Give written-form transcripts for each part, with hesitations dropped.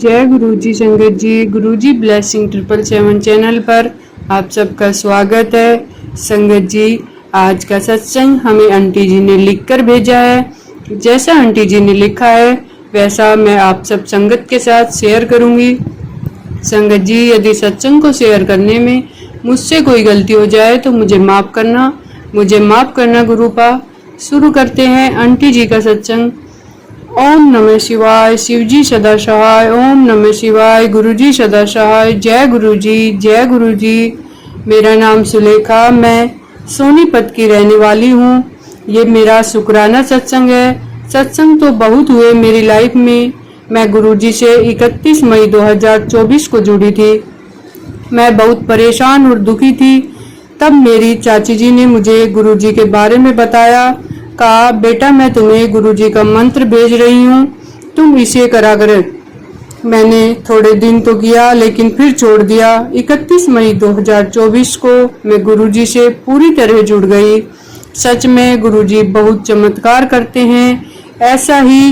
जय गुरु जी संगत जी। गुरु जी blessing 777 channel पर आप सबका स्वागत है। संगत जी, आज का सत्संग हमें आंटी जी ने लिखकर भेजा है। जैसा आंटी जी ने लिखा है वैसा मैं आप सब संगत के साथ शेयर करूंगी। संगत जी, यदि सत्संग को शेयर करने में मुझसे कोई गलती हो जाए तो मुझे माफ करना गुरुपा। शुरू करते हैं आंटी जी का सत्संग। ओम नमः शिवाय। शिवजी सदा सहाय। ओम नमः शिवाय। गुरुजी सदा सहाय। जय गुरु जी, जय गुरु जी। मेरा नाम सुलेखा, मैं सोनीपत की रहने वाली हूँ। ये मेरा शुक्राना सत्संग है। सत्संग तो बहुत हुए मेरी लाइफ में। मैं गुरुजी से 31 मई 2024 को जुड़ी थी। मैं बहुत परेशान और दुखी थी। तब मेरी चाची जी ने मुझे गुरुजी के बारे में बताया। कहा, बेटा मैं तुम्हें गुरुजी का मंत्र भेज रही हूँ, तुम इसे करा कर। मैंने थोड़े दिन तो किया लेकिन फिर छोड़ दिया। 31 मई 2024 को मैं गुरुजी से पूरी तरह जुड़ गई। सच में गुरुजी बहुत चमत्कार करते हैं। ऐसा ही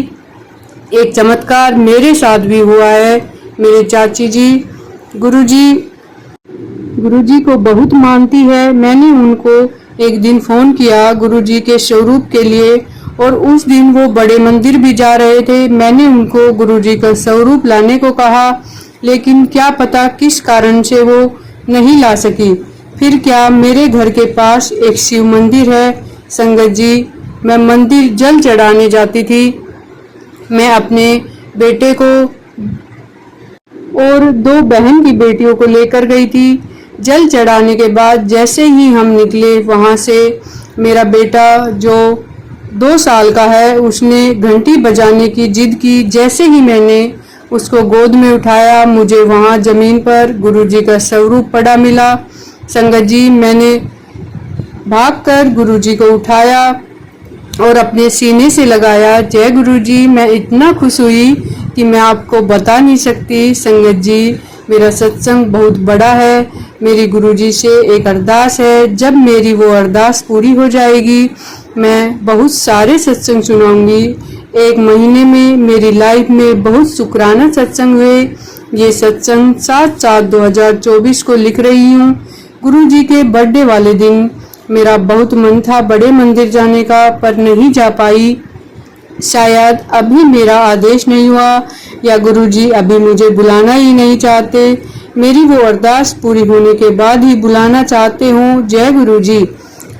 एक चमत्कार मेरे साथ भी हुआ है। मेरी चाची जी गुरुजी को बहुत मानती है। मैंने उनको एक दिन फोन किया गुरुजी के स्वरूप के लिए और उस दिन वो बड़े मंदिर भी जा रहे थे। मैंने उनको गुरुजी का स्वरूप लाने को कहा, लेकिन क्या पता किस कारण से वो नहीं ला सकी। फिर क्या, मेरे घर के पास एक शिव मंदिर है। संगत जी, मैं मंदिर जल चढ़ाने जाती थी। मैं अपने बेटे को और 2 बहन की बेटियों को लेकर गई थी। जल चढ़ाने के बाद जैसे ही हम निकले वहां से, मेरा बेटा जो 2 साल का है उसने घंटी बजाने की जिद की। जैसे ही मैंने उसको गोद में उठाया, मुझे वहां जमीन पर गुरुजी का स्वरूप पड़ा मिला। संगत जी, मैंने भागकर गुरुजी को उठाया और अपने सीने से लगाया। जय गुरुजी। मैं इतना खुश हुई कि मैं आपको बता नहीं सकती। संगत जी, मेरा सत्संग बहुत बड़ा है। मेरी गुरुजी से एक अरदास है। जब मेरी वो अरदास पूरी हो जाएगी मैं बहुत सारे सत्संग सुनाऊंगी। 1 महीने में मेरी लाइफ में बहुत शुक्राना सत्संग हुए। ये सत्संग 7/7/2024 को लिख रही हूँ। गुरुजी के बर्थडे वाले दिन मेरा बहुत मन था बड़े मंदिर जाने का, पर नहीं जा पाई। शायद अभी मेरा आदेश नहीं हुआ या गुरुजी अभी मुझे बुलाना ही नहीं चाहते। मेरी वो अरदास पूरी होने के बाद ही बुलाना चाहते हूँ। जय गुरुजी।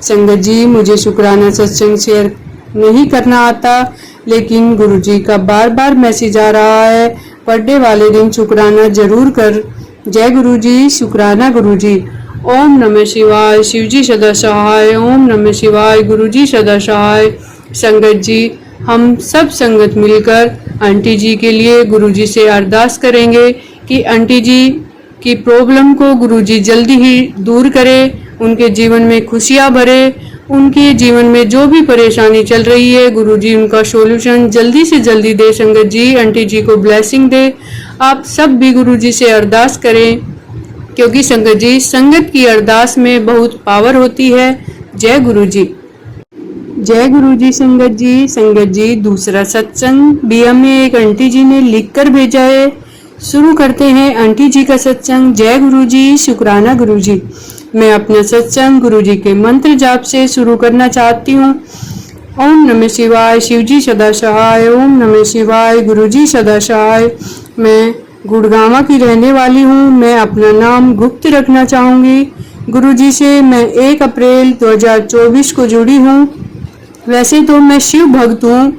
संगत जी, मुझे शुक्राना सत्संग शेयर नहीं करना आता, लेकिन गुरुजी का बार बार मैसेज आ रहा है, बर्थडे वाले दिन शुक्राना जरूर कर। जय गुरुजी। शुक्राना गुरुजी। ओम नमः शिवाय। शिवजी सदा सहाय। ओम नमः शिवाय। गुरुजी सदा सहाय। संगत जी, हम सब संगत मिलकर आंटी जी के लिए गुरुजी से अरदास करेंगे कि आंटी जी की प्रॉब्लम को गुरुजी जल्दी ही दूर करे, उनके जीवन में खुशियां भरे। उनके जीवन में जो भी परेशानी चल रही है गुरुजी उनका सॉल्यूशन जल्दी से जल्दी दे। संगत जी, आंटी जी को ब्लेसिंग दे। आप सब भी गुरुजी से अरदास करें, क्योंकि संगत जी, संगत की अरदास में बहुत पावर होती है। जय गुरुजी। जय गुरुजी। संगत जी, दूसरा सत्संग भी हमें एक आंटी जी ने लिखकर भेजा है। शुरू करते हैं आंटी जी का सत्संग। जय गुरुजी। शुक्राना गुरुजी। मैं अपना सत्संग गुरुजी के मंत्र जाप से शुरू करना चाहती हूँ। ओम नमः शिवाय। शिवजी सदा सहाय। ओम नमः शिवाय। गुरुजी सदा सहाय। मैं गुड़गांव की रहने वाली हूँ। मैं अपना नाम गुप्त रखना चाहूँगी। गुरुजी से मैं 1 अप्रैल 2024 को जुड़ी हूँ। वैसे तो मैं शिव भक्त हूँ।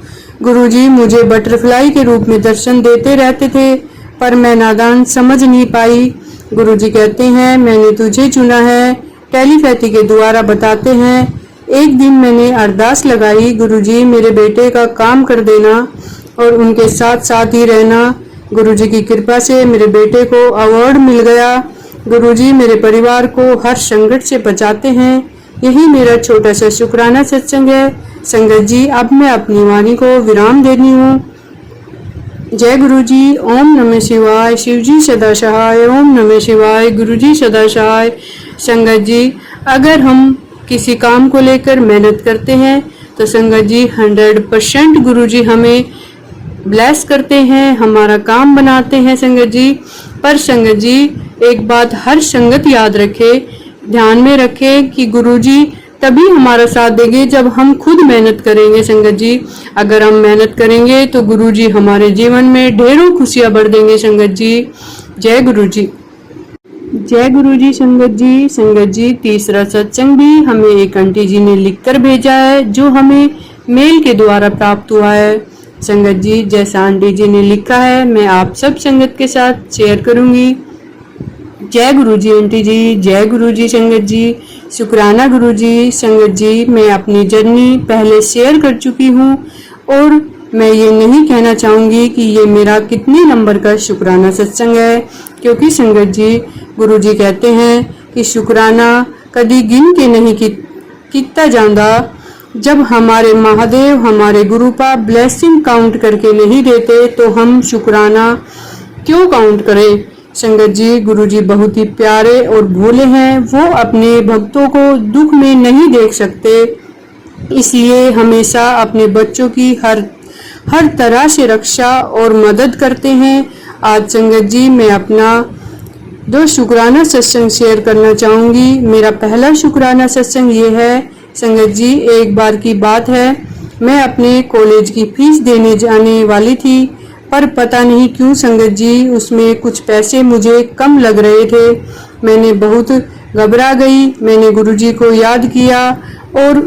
गुरुजी मुझे बटरफ्लाई के रूप में दर्शन देते रहते थे, पर मैं नादान समझ नहीं पाई। गुरुजी कहते हैं, मैंने तुझे चुना है। टेलीपैथी के द्वारा बताते हैं। एक दिन मैंने अरदास लगाई, गुरुजी मेरे बेटे का काम कर देना और उनके साथ साथ ही रहना। गुरुजी की कृपा से मेरे बेटे को अवार्ड मिल गया। गुरुजी मेरे परिवार को हर संकट से बचाते हैं। यही मेरा छोटा सा शुक्राना सत्संग है। संगत जी, अब मैं अपनी वाणी को विराम देनी हूँ। जय गुरुजी। ओम नमः शिवाय। शिवजी सदा सहाय। ओम नमः शिवाय। गुरुजी सदा सहाय। संगत जी, अगर हम किसी काम को लेकर मेहनत करते हैं तो संगत जी 100% गुरुजी हमें ब्लेस करते हैं, हमारा काम बनाते हैं संगत जी। पर संगत जी एक बात हर संगत याद रखे, ध्यान में रखे कि गुरुजी तभी हमारा साथ देंगे जब हम खुद मेहनत करेंगे संगत जी। अगर हम मेहनत करेंगे तो गुरुजी हमारे जीवन में ढेरों खुशियां भर देंगे संगत जी। जय गुरुजी। जय गुरुजी संगत जी। संगत जी तीसरा सत्संग भी हमें एक आंटी जी ने लिखकर भेजा है, जो हमें मेल के द्वारा प्राप्त हुआ है। संगत जी जैसा आंटी जी ने लिखा है मैं आप सब संगत के साथ शेयर करूंगी। जय गुरुजी आंटी जी। जय गुरुजी संगत जी। शुक्राना गुरुजी। संगत जी मैं अपनी जर्नी पहले शेयर कर चुकी हूँ और मैं ये नहीं कहना चाहूंगी कि ये मेरा कितने नंबर का शुक्राना सत्संग है, क्योंकि संगत जी गुरुजी कहते हैं कि शुक्राना कभी गिन के नहीं किया जाता। जब हमारे महादेव हमारे गुरुपा ब्लेसिंग काउंट करके नहीं देते तो हम शुक्राना क्यों काउंट करें। संगत जी गुरुजी बहुत ही प्यारे और भोले हैं, वो अपने भक्तों को दुख में नहीं देख सकते, इसलिए हमेशा अपने बच्चों की हर तरह से रक्षा और मदद करते हैं। आज संगत जी मैं अपना 2 शुक्राना सत्संग शेयर करना चाहूंगी। मेरा पहला शुक्राना सत्संग ये है संगत जी, एक बार की बात है, मैं अपने कॉलेज की फीस देने जाने वाली थी, पर पता नहीं क्यों संगत जी उसमें कुछ पैसे मुझे कम लग रहे थे। मैंने बहुत घबरा गई। मैंने गुरुजी को याद किया और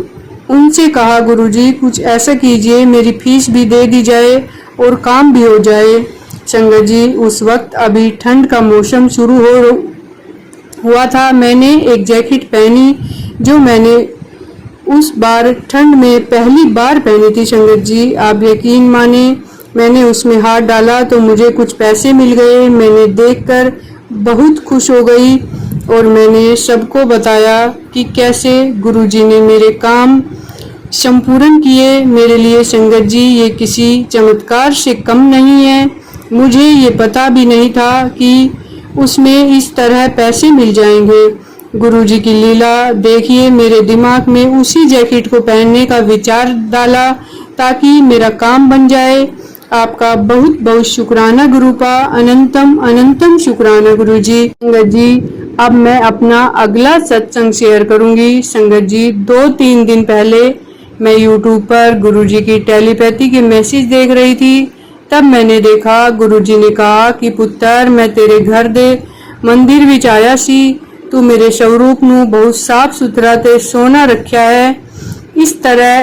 उनसे कहा गुरुजी कुछ ऐसा कीजिए मेरी फीस भी दे दी जाए और काम भी हो जाए। संगत जी उस वक्त अभी ठंड का मौसम शुरू हुआ था। मैंने एक जैकेट पहनी जो मैंने उस बार ठंड में पहली बार पहनी थी। संगत जी आप यकीन माने मैंने उसमें हाथ डाला तो मुझे कुछ पैसे मिल गए। मैंने देखकर बहुत खुश हो गई और मैंने सबको बताया कि कैसे गुरुजी ने मेरे काम संपूर्ण किए मेरे लिए। संगत जी ये किसी चमत्कार से कम नहीं है। मुझे ये पता भी नहीं था कि उसमें इस तरह पैसे मिल जाएंगे। गुरुजी की लीला देखिए। मेरे दिमाग में उसी जैकेट को पहनने का विचार डाला ताकि मेरा काम बन जाए। आपका बहुत बहुत शुक्राना गुरुपा। अनंतम अनंतम शुक्राना गुरुजी। संगत जी अब मैं अपना अगला सत्संग शेयर करूंगी। संगत जी 2-3 दिन पहले मैं यूट्यूब पर गुरुजी की टेलीपैथी के मैसेज देख रही थी। तब मैंने देखा गुरुजी ने कहा कि पुत्र मैं तेरे घर दे मंदिर विच आया सी, तू मेरे स्वरूप नू बहुत साफ सुथरा ते सोना रखा है। इस तरह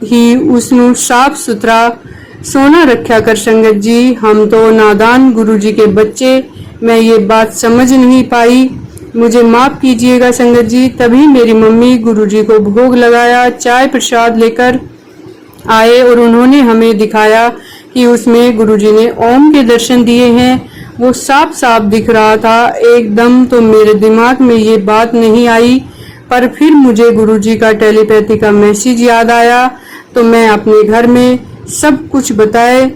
ही उसनू साफ सुथरा सोना रखा कर। संगत जी हम तो नादान गुरुजी के बच्चे, मैं ये बात समझ नहीं पाई, मुझे माफ कीजिएगा संगत जी। तभी मेरी मम्मी गुरुजी को भोग लगाया, चाय प्रसाद लेकर आए और उन्होंने हमें दिखाया कि उसमें गुरुजी ने ओम के दर्शन दिए हैं। वो साफ साफ दिख रहा था एकदम। तो मेरे दिमाग में ये बात नहीं आई, पर फिर मुझे गुरुजी का टेलीपैथी का मैसेज याद आया तो मैं अपने घर में सब कुछ बताए।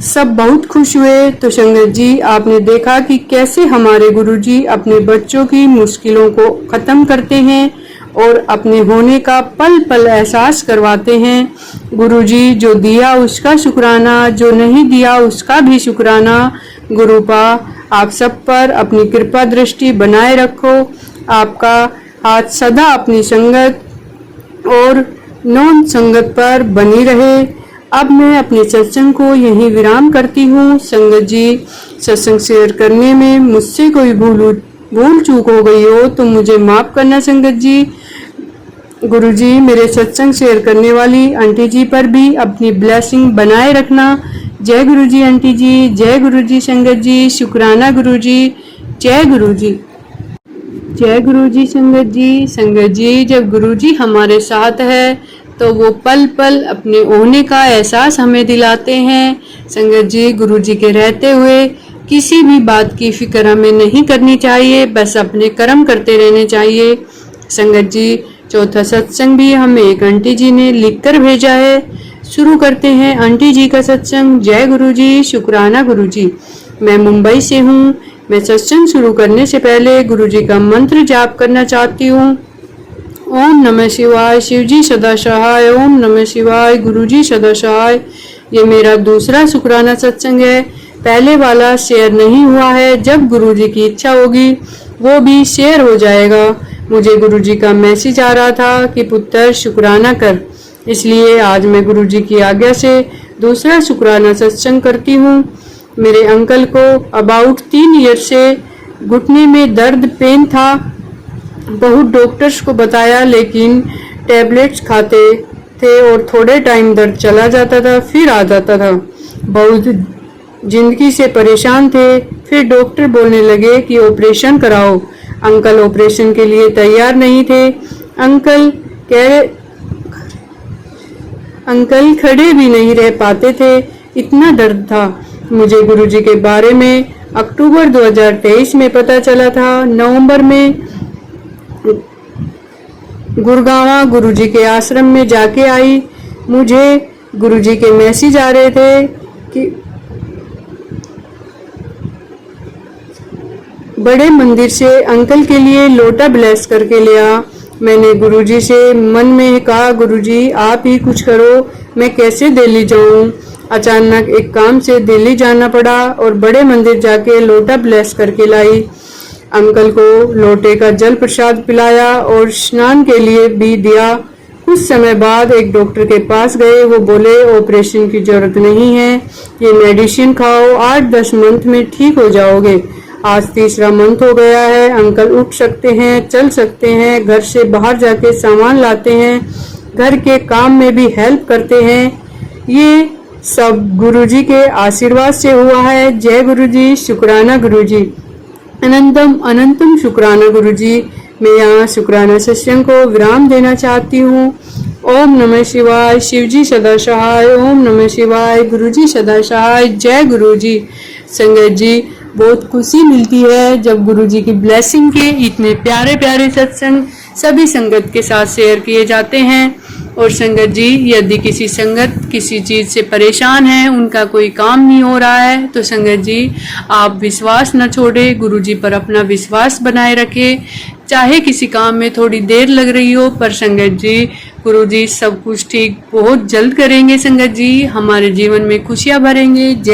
सब बहुत खुश हुए। तो संगत जी आपने देखा कि कैसे हमारे गुरुजी अपने बच्चों की मुश्किलों को खत्म करते हैं और अपने होने का पल पल एहसास करवाते हैं। गुरुजी जो दिया उसका शुक्राना, जो नहीं दिया उसका भी शुक्राना। गुरुपा आप सब पर अपनी कृपा दृष्टि बनाए रखो। आपका हाथ सदा अपनी संगत और नॉन संगत पर बनी रहे। अब मैं अपने सत्संग को यहीं विराम करती हूँ। संगत जी सत्संग शेयर करने में मुझसे कोई भूल चूक हो गई हो तो मुझे माफ करना संगत जी। गुरुजी मेरे सत्संग शेयर करने वाली आंटी जी पर भी अपनी ब्लेसिंग बनाए रखना। जय गुरुजी आंटी जी। जय गुरुजी संगत जी। शुक्राना गुरुजी। जय गुरुजी। जय गुरुजी संगत जी। संगत जी जब गुरुजी हमारे साथ है तो वो पल पल अपने होने का एहसास हमें दिलाते हैं। संगत जी गुरुजी के रहते हुए किसी भी बात की फिक्र हमें नहीं करनी चाहिए, बस अपने कर्म करते रहने चाहिए। संगत जी चौथा सत्संग भी हमें एक आंटी जी ने लिखकर भेजा है। शुरू करते हैं आंटी जी का सत्संग। जय गुरुजी। शुक्राना गुरुजी। मैं मुंबई से हूँ। मैं सत्संग शुरू करने से पहले गुरुजी का मंत्र जाप करना चाहती हूँ। ओम नमः शिवाय। शिवजी सदा सहाय। ओम नमः शिवाय। गुरुजी सदा सहाय। ये मेरा दूसरा शुक्राना सत्संग है। पहले वाला शेयर नहीं हुआ है। जब गुरुजी की इच्छा होगी वो भी शेयर हो जाएगा। मुझे गुरुजी का मैसेज आ रहा था कि पुत्र शुक्राना कर, इसलिए आज मैं गुरुजी की आज्ञा से दूसरा शुक्राना सत्संग करती हूँ। मेरे अंकल को अबाउट 3 ईयर से घुटने में दर्द पेन था। बहुत डॉक्टर्स को बताया लेकिन टैबलेट्स खाते थे और थोड़े टाइम दर्द चला जाता था फिर आ जाता था। बहुत जिंदगी से परेशान थे। फिर डॉक्टर बोलने लगे कि ऑपरेशन कराओ। अंकल ऑपरेशन के लिए तैयार नहीं थे। अंकल खड़े भी नहीं रह पाते थे, इतना दर्द था। मुझे गुरुजी के बारे में अक्टूबर 2023 में पता चला था। नवंबर में गुड़गांव गुरुजी के आश्रम में जाके आई। मुझे गुरुजी के मैसेज आ रहे थे कि बड़े मंदिर से अंकल के लिए लोटा ब्लेस करके लिया। मैंने गुरुजी से मन में कहा, गुरुजी आप ही कुछ करो, मैं कैसे दिल्ली जाऊं। अचानक एक काम से दिल्ली जाना पड़ा और बड़े मंदिर जाके लोटा ब्लेस करके लाई। अंकल को लोटे का जल प्रसाद पिलाया और स्नान के लिए भी दिया। कुछ समय बाद एक डॉक्टर के पास गए। वो बोले ऑपरेशन की जरूरत नहीं है, ये मेडिसिन खाओ, 8-10 मंथ में ठीक हो जाओगे। आज तीसरा मंथ हो गया है। अंकल उठ सकते हैं, चल सकते हैं, घर से बाहर जाके सामान लाते हैं, घर के काम में भी हेल्प करते हैं। ये सब गुरुजी के आशीर्वाद से हुआ है। जय गुरुजी, शुक्राना गुरुजी, अनंतम अनंतम शुक्राना गुरुजी। मैं यहाँ शुक्राना सत्संग को विराम देना चाहती हूँ। ओम नमः शिवाय। शिवजी सदा सहाय। ओम नमः शिवाय। गुरुजी सदा सहाय। जय गुरुजी। संगत जी, बहुत खुशी मिलती है जब गुरुजी की ब्लेसिंग के इतने प्यारे प्यारे सत्संग सभी संगत के साथ शेयर किए जाते हैं। और संगत जी, यदि किसी संगत किसी चीज़ से परेशान है, उनका कोई काम नहीं हो रहा है, तो संगत जी आप विश्वास न छोड़े, गुरुजी पर अपना विश्वास बनाए रखें। चाहे किसी काम में थोड़ी देर लग रही हो, पर संगत जी गुरुजी सब कुछ ठीक बहुत जल्द करेंगे। संगत जी हमारे जीवन में खुशियाँ भरेंगे। जय